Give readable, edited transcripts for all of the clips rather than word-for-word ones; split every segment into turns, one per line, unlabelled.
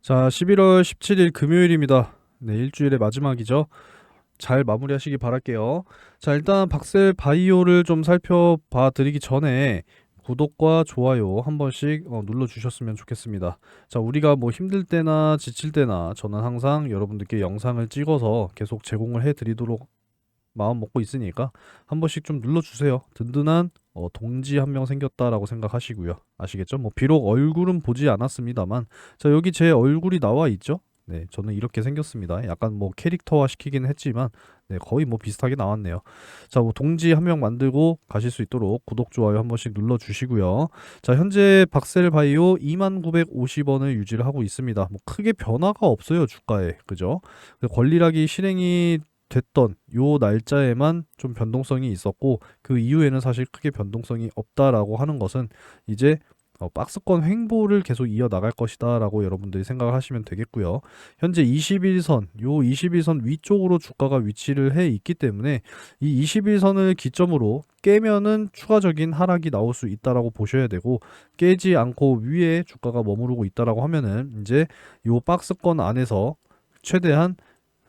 자, 11월 17일 금요일입니다. 네, 일주일의 마지막이죠. 잘 마무리하시기 바랄게요. 자, 일단 박셀 바이오를 좀 살펴봐 드리기 전에 구독과 좋아요 한 번씩 눌러주셨으면 좋겠습니다. 자, 우리가 뭐 힘들 때나 지칠 때나 저는 항상 여러분들께 영상을 찍어서 계속 제공을 해 드리도록 마음 먹고 있으니까 한 번씩 좀 눌러주세요. 든든한 동지 한 명 생겼다라고 생각하시고요. 아시겠죠? 뭐 비록 얼굴은 보지 않았습니다만, 자, 여기 제 얼굴이 나와 있죠? 네, 저는 이렇게 생겼습니다. 약간 뭐 캐릭터화 시키긴 했지만, 네, 거의 뭐 비슷하게 나왔네요. 자, 뭐 동지 한 명 만들고 가실 수 있도록 구독, 좋아요 한 번씩 눌러주시고요. 자, 현재 박셀바이오 2950원을 유지를 하고 있습니다. 뭐 크게 변화가 없어요, 주가에. 그죠? 권리락이 실행이 됐던 요 날짜에만 좀 변동성이 있었고, 그 이후에는 사실 크게 변동성이 없다라고 하는 것은 이제 박스권 횡보를 계속 이어나갈 것이다 라고 여러분들이 생각을 하시면 되겠고요. 현재 21선, 요 21선 위쪽으로 주가가 위치를 해 있기 때문에 이 21선을 기점으로 깨면은 추가적인 하락이 나올 수 있다라고 보셔야 되고, 깨지 않고 위에 주가가 머무르고 있다라고 하면은 이제 요 박스권 안에서 최대한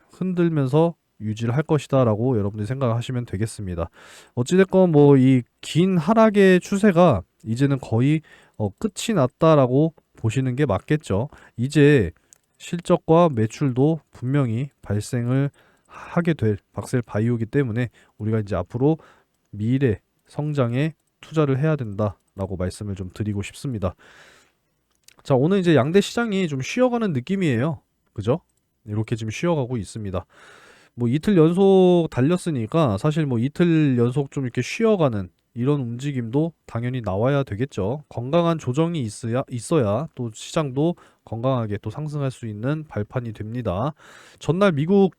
흔들면서 유지를 할 것이다라고 여러분들이 생각하시면 되겠습니다. 어찌됐건 뭐 이 긴 하락의 추세가 이제는 거의 끝이 났다라고 보시는 게 맞겠죠. 이제 실적과 매출도 분명히 발생을 하게 될 박셀 바이오기 때문에 우리가 이제 앞으로 미래 성장에 투자를 해야 된다라고 말씀을 좀 드리고 싶습니다. 자, 오늘 이제 양대 시장이 좀 쉬어가는 느낌이에요. 그죠? 이렇게 지금 쉬어가고 있습니다. 뭐 이틀 연속 달렸으니까 사실 뭐 이틀 연속 좀 이렇게 쉬어가는 이런 움직임도 당연히 나와야 되겠죠. 건강한 조정이 있어야 또 시장도 건강하게 또 상승할 수 있는 발판이 됩니다. 전날 미국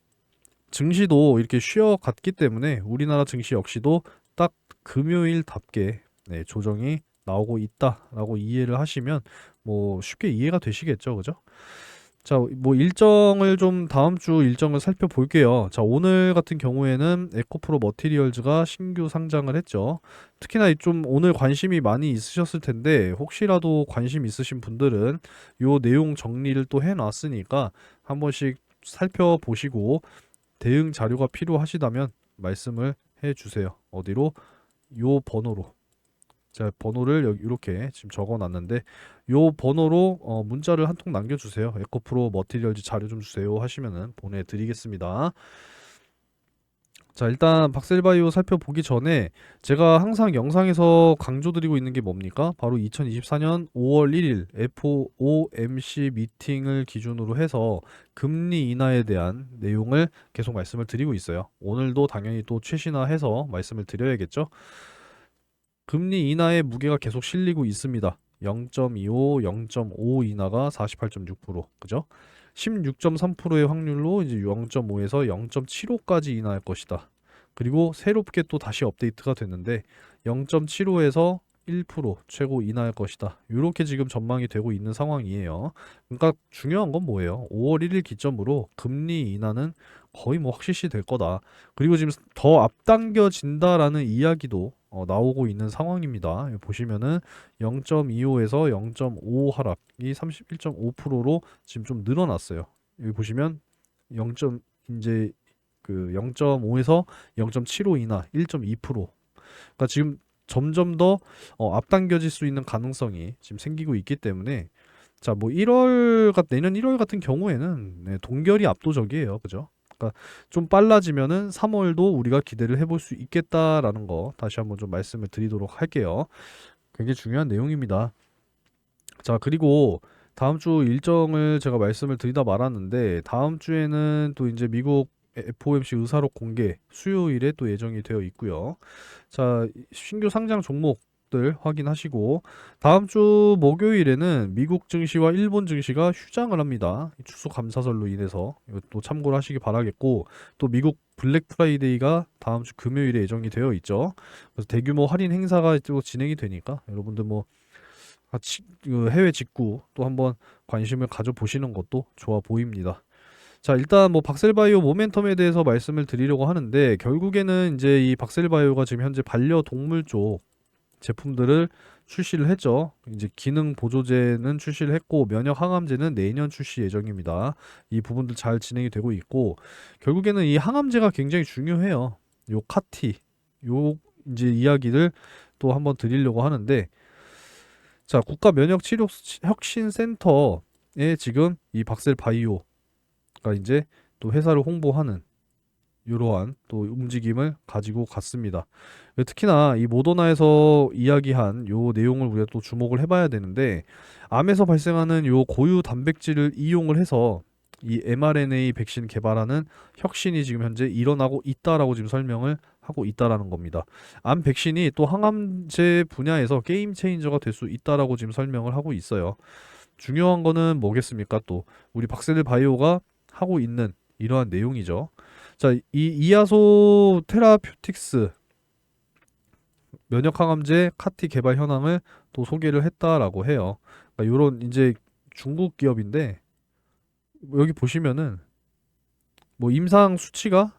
증시도 이렇게 쉬어갔기 때문에 우리나라 증시 역시도 딱 금요일답게 네, 조정이 나오고 있다라고 이해를 하시면 뭐 쉽게 이해가 되시겠죠, 그죠? 자, 뭐 일정을 좀 다음 주 일정을 살펴볼게요. 자, 오늘 같은 경우에는 에코프로 머티리얼즈가 신규 상장을 했죠. 특히나 좀 오늘 관심이 많이 있으셨을 텐데 혹시라도 관심 있으신 분들은 요 내용 정리를 또 해놨으니까 한 번씩 살펴보시고 대응 자료가 필요하시다면 말씀을 해주세요. 어디로? 요 번호로. 자, 번호를 여기 이렇게 지금 적어놨는데 요 번호로 문자를 한 통 남겨주세요. 에코프로 머티리얼즈 자료 좀 주세요 하시면은 보내드리겠습니다. 자, 일단 박셀바이오 살펴보기 전에 제가 항상 영상에서 강조드리고 있는 게 뭡니까? 바로 2024년 5월 1일 FOMC 미팅을 기준으로 해서 금리 인하에 대한 내용을 계속 말씀을 드리고 있어요. 오늘도 당연히 또 최신화해서 말씀을 드려야겠죠? 금리 인하의 무게가 계속 실리고 있습니다. 0.25, 0.5 인하가 48.6%, 그죠? 16.3%의 확률로 이제 0.5에서 0.75까지 인하할 것이다. 그리고 새롭게 또 다시 업데이트가 됐는데 0.75에서 1% 최고 인하할 것이다. 이렇게 지금 전망이 되고 있는 상황이에요. 그러니까 중요한 건 뭐예요? 5월 1일 기점으로 금리 인하는 거의 뭐 확실시 될 거다. 그리고 지금 더 앞당겨진다라는 이야기도 나오고 있는 상황입니다. 여기 보시면은 0.25에서 0.5 하락이 31.5%로 지금 좀 늘어났어요. 여기 보시면 0. 이제 그 0.5에서 0.75 인하 1.2%. 그러니까 지금 점점 더 앞당겨질 수 있는 가능성이 지금 생기고 있기 때문에 자, 뭐 1월 내년 1월 같은 경우에는 네, 동결이 압도적이에요. 그죠? 그러니까 좀 빨라지면은 3월도 우리가 기대를 해볼 수 있겠다라는 거 다시 한번 좀 말씀을 드리도록 할게요. 굉장히 중요한 내용입니다. 자, 그리고 다음 주 일정을 제가 말씀을 드리다 말았는데 다음 주에는 또 이제 미국 FOMC 의사록 공개 수요일에 또 예정이 되어 있고요. 자, 신규 상장 종목들 확인하시고 다음 주 목요일에는 미국 증시와 일본 증시가 휴장을 합니다. 추수감사절로 인해서 이것도 참고를 하시기 바라겠고 또 미국 블랙 프라이데이가 다음 주 금요일에 예정이 되어 있죠. 그래서 대규모 할인 행사가 또 진행이 되니까 여러분들 뭐 같이 그 해외 직구 또 한번 관심을 가져보시는 것도 좋아 보입니다. 자, 일단 뭐 박셀바이오 모멘텀에 대해서 말씀을 드리려고 하는데 결국에는 이제 이 박셀바이오가 지금 현재 반려동물 쪽 제품들을 출시를 했죠. 이제 기능 보조제는 출시를 했고 면역 항암제는 내년 출시 예정입니다. 이 부분들 잘 진행이 되고 있고 결국에는 이 항암제가 굉장히 중요해요. 요 카티 요 이제 이야기를 또 한번 드리려고 하는데 자, 국가 면역 치료 혁신 센터에 지금 이 박셀 바이오가 이제 또 회사를 홍보하는 이러한 또 움직임을 가지고 갔습니다. 특히나 이 모더나에서 이야기한 요 내용을 우리가 또 주목을 해봐야 되는데 암에서 발생하는 요 고유 단백질을 이용을 해서 이 mRNA 백신 개발하는 혁신이 지금 현재 일어나고 있다라고 지금 설명을 하고 있다라는 겁니다. 암 백신이 또 항암제 분야에서 게임 체인저가 될 수 있다라고 지금 설명을 하고 있어요. 중요한 거는 뭐겠습니까? 또 우리 박세들 바이오가 하고 있는 이러한 내용이죠. 자, 이 이아소 테라퓨틱스 면역 항암제 카티 개발 현황을 또 소개를 했다라고 해요. 그러니까 요런 이제 중국 기업인데 여기 보시면은 뭐 임상 수치가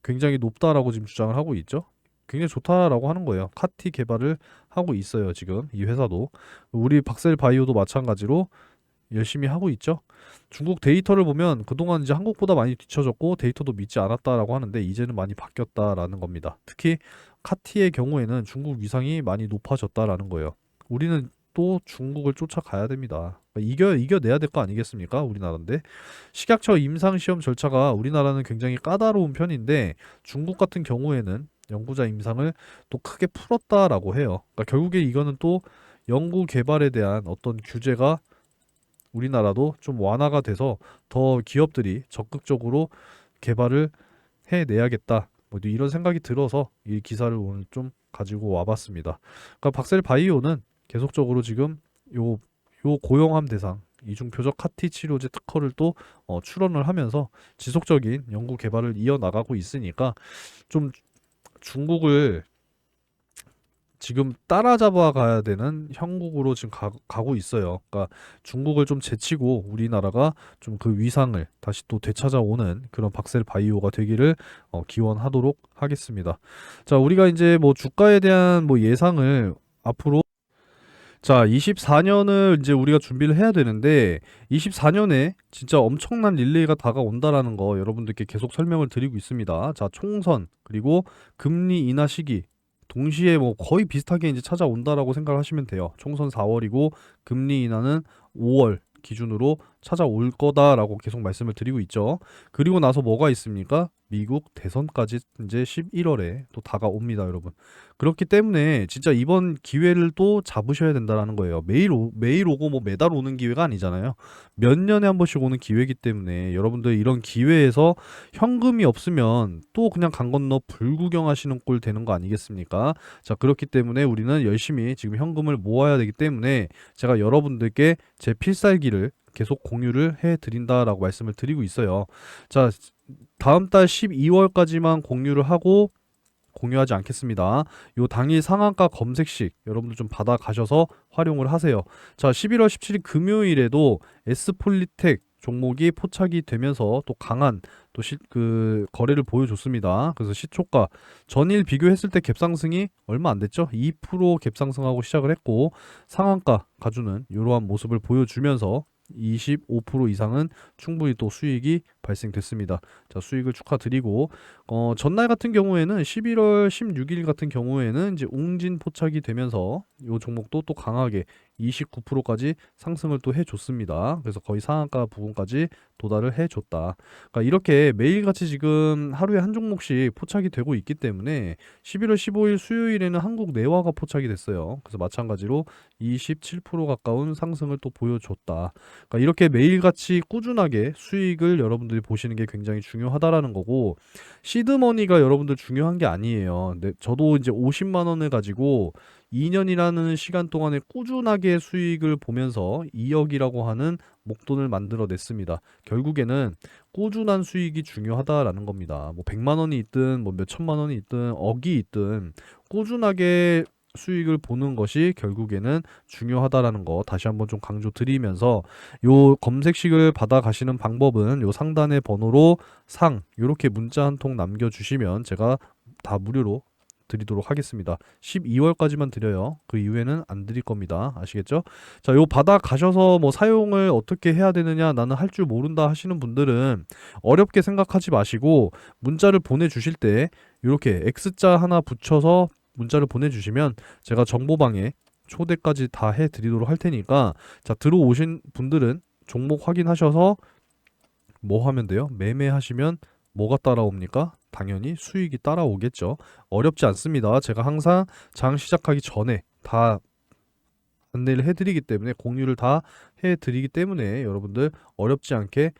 굉장히 높다라고 지금 주장을 하고 있죠. 굉장히 좋다라고 하는 거예요. 카티 개발을 하고 있어요, 지금 이 회사도. 우리 박셀 바이오도 마찬가지로 열심히 하고 있죠. 중국 데이터를 보면 그동안 이제 한국보다 많이 뒤처졌고 데이터도 믿지 않았다라고 하는데 이제는 많이 바뀌었다라는 겁니다. 특히 카티의 경우에는 중국 위상이 많이 높아졌다라는 거예요. 우리는 또 중국을 쫓아가야 됩니다. 이겨내야 될 거 아니겠습니까? 우리나라인데 식약처 임상시험 절차가 우리나라는 굉장히 까다로운 편인데 중국 같은 경우에는 연구자 임상을 또 크게 풀었다라고 해요. 그러니까 결국에 이거는 또 연구 개발에 대한 어떤 규제가 우리나라도 좀 완화가 돼서 더 기업들이 적극적으로 개발을 해내야겠다. 뭐 이런 생각이 들어서 이 기사를 오늘 좀 가지고 와봤습니다. 그러니까 박셀 바이오는 계속적으로 지금 요 고용암 대상 이중 표적 카티 치료제 특허를 또 출원을 하면서 지속적인 연구 개발을 이어나가고 있으니까 좀 중국을 지금 따라잡아 가야 되는 형국으로 지금 가고 있어요. 그러니까 중국을 좀 제치고 우리나라가 좀 그 위상을 다시 또 되찾아오는 그런 박셀 바이오가 되기를 기원하도록 하겠습니다. 자, 우리가 이제 뭐 주가에 대한 뭐 예상을 앞으로 자, 24년을 이제 우리가 준비를 해야 되는데 24년에 진짜 엄청난 릴레이가 다가온다라는 거 여러분들께 계속 설명을 드리고 있습니다. 자, 총선 그리고 금리 인하 시기 동시에 뭐 거의 비슷하게 이제 찾아온다라고 생각하시면 돼요. 총선 4월이고 금리 인하는 5월 기준으로 찾아올 거다라고 계속 말씀을 드리고 있죠. 그리고 나서 뭐가 있습니까? 미국 대선까지 이제 11월에 또 다가옵니다, 여러분. 그렇기 때문에 진짜 이번 기회를 또 잡으셔야 된다라는 거예요. 매일 오고 뭐 매달 오는 기회가 아니잖아요. 몇 년에 한 번씩 오는 기회이기 때문에 여러분들 이런 기회에서 현금이 없으면 또 그냥 강 건너 불구경하시는 꼴 되는 거 아니겠습니까? 자, 그렇기 때문에 우리는 열심히 지금 현금을 모아야 되기 때문에 제가 여러분들께 제 필살기를 계속 공유를 해 드린다라고 말씀을 드리고 있어요. 자, 다음 달 12월까지만 공유를 하고 공유하지 않겠습니다. 요 당일 상한가 검색식 여러분들 좀 받아 가셔서 활용을 하세요. 자, 11월 17일 금요일에도 S폴리텍 종목이 포착이 되면서 또 강한 또 그 거래를 보여줬습니다. 그래서 시초가 전일 비교했을 때 갭상승이 얼마 안 됐죠? 2% 갭상승하고 시작을 했고 상한가 가주는 이러한 모습을 보여주면서 25% 이상은 충분히 또 수익이 발생됐습니다. 자, 수익을 축하드리고 전날 같은 경우에는 11월 16일 같은 경우에는 이제 웅진 포착이 되면서 이 종목도 또 강하게 29%까지 상승을 또 해줬습니다. 그래서 거의 상한가 부분까지 도달을 해줬다. 그러니까 이렇게 매일같이 지금 하루에 한 종목씩 포착이 되고 있기 때문에 11월 15일 수요일에는 한국 내화가 포착이 됐어요. 그래서 마찬가지로 27% 가까운 상승을 또 보여줬다. 그러니까 이렇게 매일같이 꾸준하게 수익을 여러분들이 보시는 게 굉장히 중요하다라는 거고 시드머니가 여러분들 중요한 게 아니에요. 근데 저도 이제 50만 원을 가지고 2년이라는 시간 동안에 꾸준하게 수익을 보면서 2억이라고 하는 목돈을 만들어냈습니다. 결국에는 꾸준한 수익이 중요하다라는 겁니다. 뭐 100만 원이 있든 뭐 몇천만 원이 있든 억이 있든 꾸준하게 수익을 보는 것이 결국에는 중요하다라는 거 다시 한번 좀 강조드리면서 요 검색식을 받아 가시는 방법은 요 상단의 번호로 상 요렇게 문자 한 통 남겨주시면 제가 다 무료로 드리도록 하겠습니다. 12월까지만 드려요. 그 이후에는 안 드릴 겁니다. 아시겠죠? 자, 요 받아 가셔서 뭐 사용을 어떻게 해야 되느냐, 나는 할 줄 모른다 하시는 분들은 어렵게 생각하지 마시고 문자를 보내주실 때 이렇게 X자 하나 붙여서 문자를 보내주시면 제가 정보방에 초대까지 다 해드리도록 할 테니까, 자, 들어오신 분들은 종목 확인하셔서 뭐 하면 돼요? 매매하시면 뭐가 따라옵니까? 당연히 수익이 따라오겠죠. 어렵지 않습니다. 제가 항상 장 시작하기 전에 다 안내를 해드리기 때문에, 공유를 다 해드리기 때문에 여러분들 어렵지 않게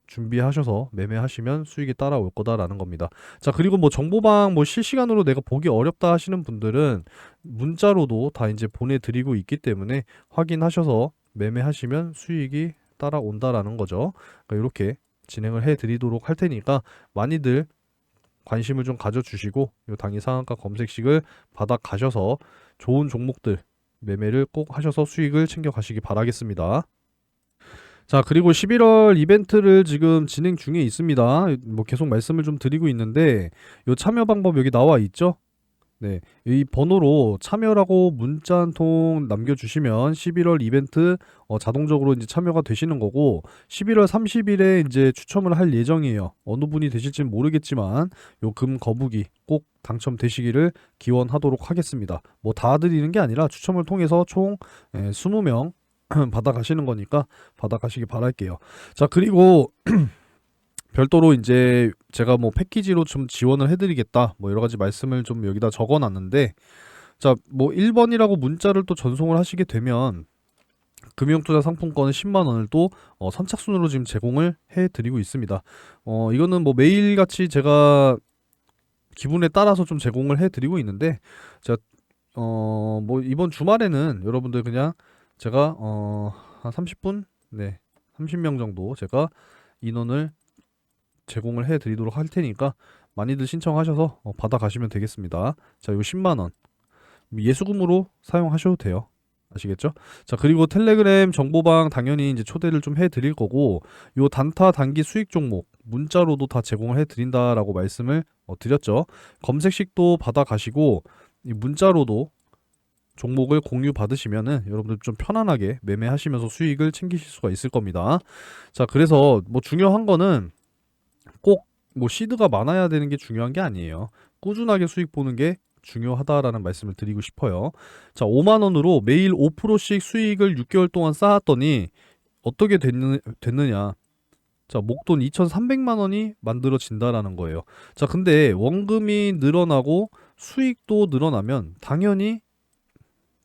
준비하셔서 매매하시면 수익이 따라올 거다라는 겁니다. 자, 그리고 뭐 정보방 뭐 실시간으로 내가 보기 어렵다 하시는 분들은 문자로도 다 이제 보내드리고 있기 때문에 확인하셔서 매매하시면 수익이 따라온다라는 거죠. 그러니까 이렇게 진행을 해드리도록 할 테니까 많이들 관심을 좀 가져주시고 이 당일 상한가 검색식을 받아 가셔서 좋은 종목들 매매를 꼭 하셔서 수익을 챙겨 가시기 바라겠습니다. 자, 그리고 11월 이벤트를 지금 진행 중에 있습니다. 뭐 계속 말씀을 좀 드리고 있는데 요 참여 방법 여기 나와 있죠? 네, 이 번호로 참여라고 문자 한 통 남겨주시면 11월 이벤트 자동적으로 이제 참여가 되시는 거고, 11월 30일에 이제 추첨을 할 예정이에요. 어느 분이 되실지는 모르겠지만 요 금 거북이 꼭 당첨되시기를 기원하도록 하겠습니다. 뭐 다 드리는 게 아니라 추첨을 통해서 총 20명 받아가시는 거니까 받아가시기 바랄게요. 자, 그리고 별도로 이제 제가 뭐 패키지로 좀 지원을 해드리겠다, 뭐 여러 가지 말씀을 좀 여기다 적어놨는데, 자, 뭐 1번이라고 문자를 또 전송을 하시게 되면 금융투자 상품권 10만 원을 또 선착순으로 지금 제공을 해드리고 있습니다. 이거는 뭐 매일같이 제가 기분에 따라서 좀 제공을 해드리고 있는데, 제가 뭐 이번 주말에는 여러분들 그냥 제가 한 30분, 네, 30명 정도 제가 인원을 제공을 해드리도록 할 테니까 많이들 신청하셔서 받아가시면 되겠습니다. 자, 요 10만원 예수금으로 사용하셔도 돼요. 아시겠죠? 자, 그리고 텔레그램 정보방 당연히 이제 초대를 좀 해드릴 거고, 요 단타 단기 수익 종목 문자로도 다 제공을 해드린다라고 말씀을 드렸죠. 검색식도 받아가시고 이 문자로도 종목을 공유 받으시면은 여러분들 좀 편안하게 매매하시면서 수익을 챙기실 수가 있을 겁니다. 자, 그래서 뭐 중요한 거는 꼭 뭐 시드가 많아야 되는 게 중요한 게 아니에요. 꾸준하게 수익 보는 게 중요하다라는 말씀을 드리고 싶어요. 자, 5만 원으로 매일 5%씩 수익을 6개월 동안 쌓았더니 어떻게 됐느냐? 자, 목돈 2,300만 원이 만들어진다라는 거예요. 자, 근데 원금이 늘어나고 수익도 늘어나면 당연히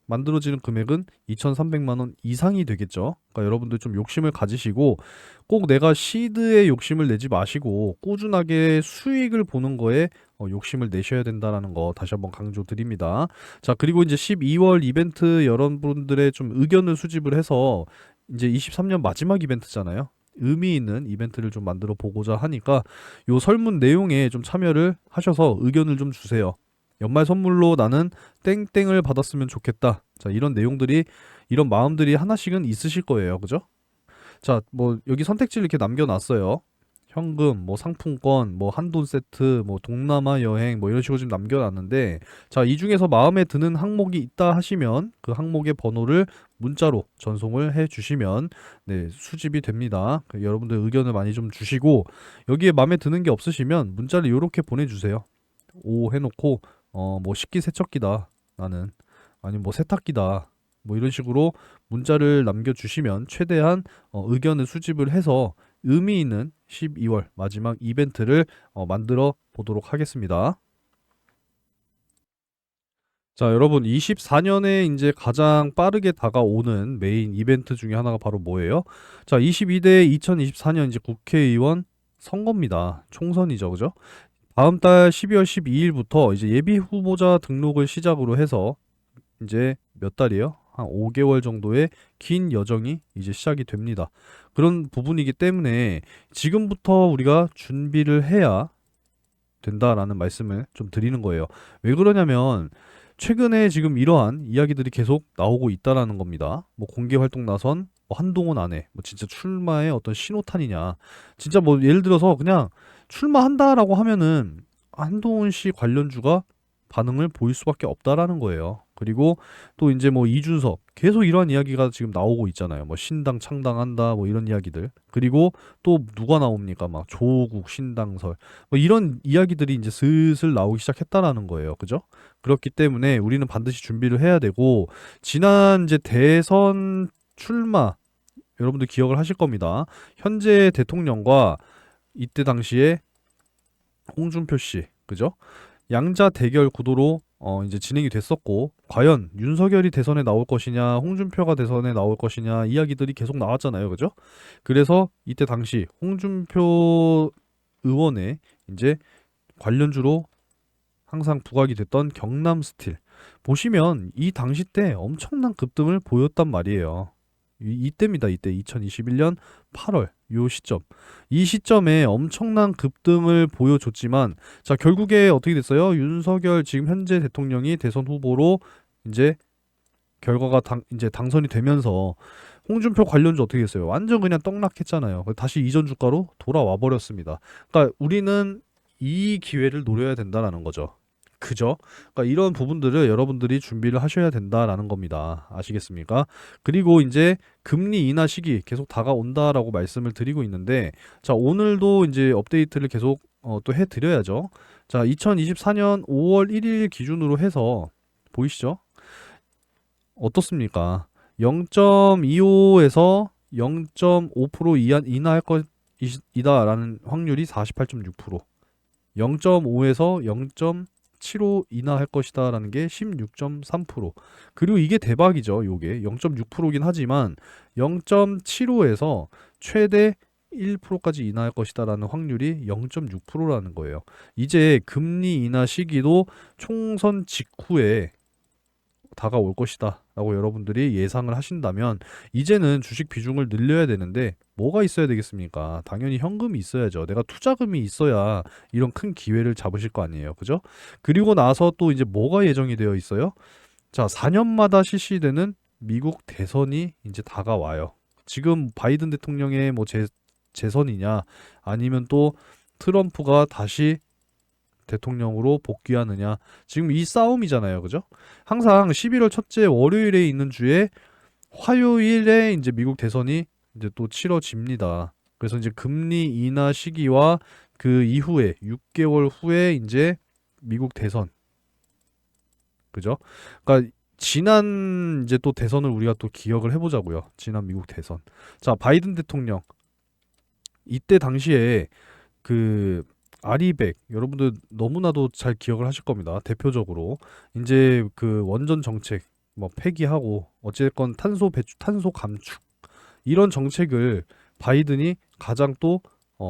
만들어지는 금액은 2,300만 원 이상이 되겠죠. 그러니까 여러분들 좀 욕심을 가지시고 꼭 내가 시드에 욕심을 내지 마시고 꾸준하게 수익을 보는 거에 욕심을 내셔야 된다는 거 다시 한번 강조드립니다. 자, 그리고 이제 12월 이벤트 여러분들의 좀 의견을 수집을 해서 이제 23년 마지막 이벤트잖아요. 의미 있는 이벤트를 좀 만들어 보고자 하니까 요 설문 내용에 좀 참여를 하셔서 의견을 좀 주세요. 연말 선물로 나는 땡땡을 받았으면 좋겠다. 자, 이런 내용들이, 이런 마음들이 하나씩은 있으실 거예요. 그죠? 자, 뭐 여기 선택지를 이렇게 남겨놨어요. 현금, 뭐 상품권, 뭐 한돈 세트, 뭐 동남아 여행, 뭐 이런 식으로 지금 남겨놨는데, 자, 이 중에서 마음에 드는 항목이 있다 하시면 그 항목의 번호를 문자로 전송을 해 주시면 네, 수집이 됩니다. 여러분들 의견을 많이 좀 주시고, 여기에 마음에 드는 게 없으시면 문자를 이렇게 보내주세요. 오 해놓고 뭐 식기세척기다 나는, 아니면 뭐 세탁기다, 뭐 이런 식으로 문자를 남겨주시면 최대한 의견을 수집을 해서 의미 있는 12월 마지막 이벤트를 만들어 보도록 하겠습니다. 자, 여러분 24년에 이제 가장 빠르게 다가오는 메인 이벤트 중에 하나가 바로 뭐예요? 자, 22대 2024년 이제 국회의원 선거입니다. 총선이죠, 그죠? 다음 달 12월 12일부터 이제 예비 후보자 등록을 시작으로 해서 이제 몇 달이에요? 한 5개월 정도의 긴 여정이 이제 시작이 됩니다. 그런 부분이기 때문에 지금부터 우리가 준비를 해야 된다라는 말씀을 좀 드리는 거예요. 왜 그러냐면 최근에 지금 이러한 이야기들이 계속 나오고 있다라는 겁니다. 뭐 공개 활동 나선 뭐 한동훈 안에 뭐 진짜 출마의 어떤 신호탄이냐. 진짜 뭐 예를 들어서 그냥 출마한다라고 하면은 한동훈 씨 관련주가 반응을 보일 수밖에 없다라는 거예요. 그리고 또 이제 뭐 이준석 계속 이러한 이야기가 지금 나오고 있잖아요. 뭐 신당 창당한다 뭐 이런 이야기들. 그리고 또 누가 나옵니까? 막 조국 신당설 뭐 이런 이야기들이 이제 슬슬 나오기 시작했다라는 거예요. 그죠? 그렇기 때문에 우리는 반드시 준비를 해야 되고 지난 이제 대선 출마 여러분들 기억을 하실 겁니다. 현재 대통령과 이때 당시에 홍준표 씨, 그죠? 양자 대결 구도로 이제 진행이 됐었고, 과연 윤석열이 대선에 나올 것이냐, 홍준표가 대선에 나올 것이냐 이야기들이 계속 나왔잖아요, 그죠? 그래서 이때 당시 홍준표 의원의 이제 관련주로 항상 부각이 됐던 경남 스틸 보시면 이 당시 때 엄청난 급등을 보였단 말이에요. 이때입니다. 이때 2021년 8월 요 시점. 이 시점에 엄청난 급등을 보여줬지만 자 결국에 어떻게 됐어요? 윤석열 지금 현재 대통령이 대선 후보로 이제 결과가 이제 당선이 되면서 홍준표 관련주 어떻게 됐어요? 완전 그냥 떡락했잖아요. 다시 이전 주가로 돌아와 버렸습니다. 그러니까 우리는 이 기회를 노려야 된다라는 거죠. 그죠? 그러니까 이런 부분들을 여러분들이 준비를 하셔야 된다라는 겁니다. 아시겠습니까? 그리고 이제 금리 인하 시기 계속 다가온다라고 말씀을 드리고 있는데, 자, 오늘도 이제 업데이트를 계속 또 해드려야죠. 자, 2024년 5월 1일 기준으로 해서 보이시죠? 어떻습니까? 0.25에서 0.5% 인하할 것이다라는 확률이 48.6%, 0.5에서 0.75 인하할 것이다라는 게 16.3%. 그리고 이게 대박이죠. 요게 0.6%긴 하지만 0.75에서 최대 1%까지 인하할 것이다라는 확률이 0.6%라는 거예요. 이제 금리 인하 시기도 총선 직후에 다가올 것이다 라고 여러분들이 예상을 하신다면 이제는 주식 비중을 늘려야 되는데 뭐가 있어야 되겠습니까? 당연히 현금이 있어야죠. 내가 투자금이 있어야 이런 큰 기회를 잡으실 거 아니에요. 그죠? 그리고 나서 또 이제 뭐가 예정이 되어 있어요? 자, 4년마다 실시되는 미국 대선이 이제 다가와요. 지금 바이든 대통령의 뭐 재선이냐 아니면 또 트럼프가 다시 대통령으로 복귀하느냐. 지금 이 싸움이잖아요. 그죠? 항상 11월 첫째 월요일에 있는 주에 화요일에 이제 미국 대선이 이제 또 치러집니다. 그래서 이제 금리 인하 시기와 그 이후에 6개월 후에 이제 미국 대선. 그죠? 그러니까 지난 이제 또 대선을 우리가 또 기억을 해보자고요. 지난 미국 대선. 자, 바이든 대통령 이때 당시에 그 아리백 여러분들 너무나도 잘 기억을 하실 겁니다. 대표적으로 이제 그 원전 정책 뭐 폐기하고 어쨌건 탄소 배출, 탄소 감축 이런 정책을 바이든이 가장 또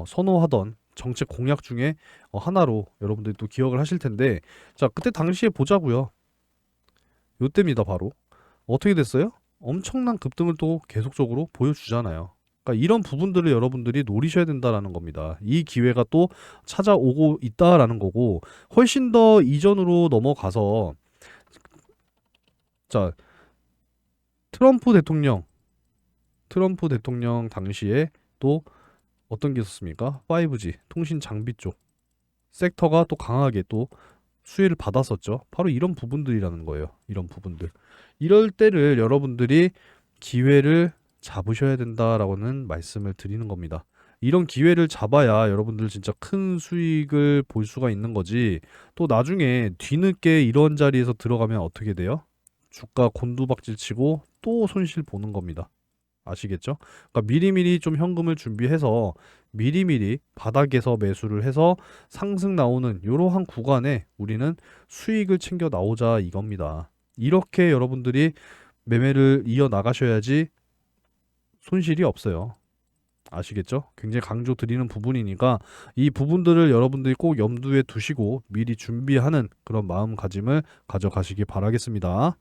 선호하던 정책 공약 중에 하나로 여러분들이 또 기억을 하실 텐데 자 그때 당시에 보자고요. 요때입니다. 바로 어떻게 됐어요? 엄청난 급등을 또 계속적으로 보여주잖아요. 그러니까 이런 부분들을 여러분들이 노리셔야 된다라는 겁니다. 이 기회가 또 찾아오고 있다라는 거고 훨씬 더 이전으로 넘어가서 자 트럼프 대통령 당시에 또 어떤 게 있었습니까? 5G 통신 장비 쪽 섹터가 또 강하게 또 수혜를 받았었죠. 바로 이런 부분들이라는 거예요. 이런 부분들. 이럴 때를 여러분들이 기회를 잡으셔야 된다라고는 말씀을 드리는 겁니다. 이런 기회를 잡아야 여러분들 진짜 큰 수익을 볼 수가 있는 거지. 또 나중에 뒤늦게 이런 자리에서 들어가면 어떻게 돼요? 주가 곤두박질 치고 또 손실 보는 겁니다. 아시겠죠? 그러니까 미리미리 좀 현금을 준비해서 미리미리 바닥에서 매수를 해서 상승 나오는 이러한 구간에 우리는 수익을 챙겨 나오자 이겁니다. 이렇게 여러분들이 매매를 이어 나가셔야지 손실이 없어요. 아시겠죠? 굉장히 강조 드리는 부분이니까 이 부분들을 여러분들이 꼭 염두에 두시고 미리 준비하는 그런 마음가짐을 가져가시기 바라겠습니다.